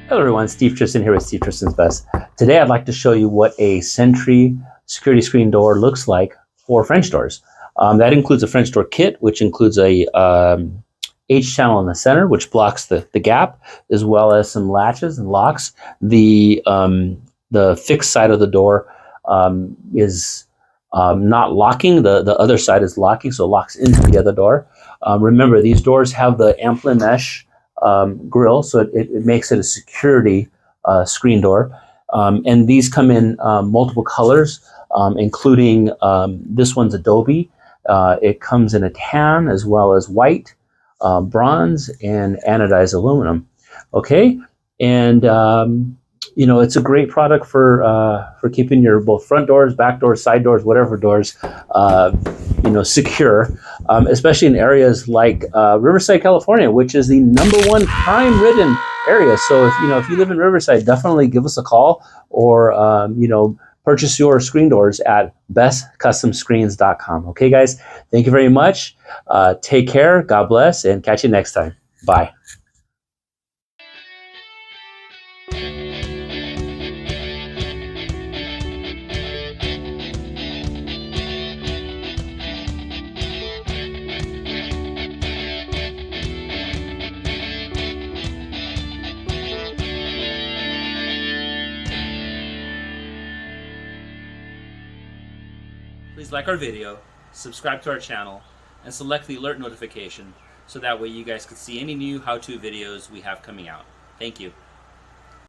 Hello everyone, Steve Tristan here with Steve Tristan's Best. Today I'd like to show you what a Sentry security screen door looks like for French doors. That includes a French door kit, which includes a H channel in the center, which blocks the gap, as well as some latches and locks. The fixed side of the door is not locking. The other side is locking, so it locks into the other door. Remember, these doors have the Amplin mesh grill, so it makes it a security screen door. And these come in multiple colors, including this one's Adobe. It comes in a tan as well as white, bronze, and anodized aluminum. Okay, and you know, it's a great product for keeping your both front doors, back doors, side doors, whatever doors, you know, secure, especially in areas like Riverside, California, which is the #1 crime-ridden area. So if you live in Riverside, definitely give us a call, or you know, purchase your screen doors at bestcustomscreens.com. Okay, guys, thank you very much. Take care. God bless, and catch you next time. Bye. Please like our video, subscribe to our channel, and select the alert notification so that way you guys can see any new how-to videos we have coming out. Thank you.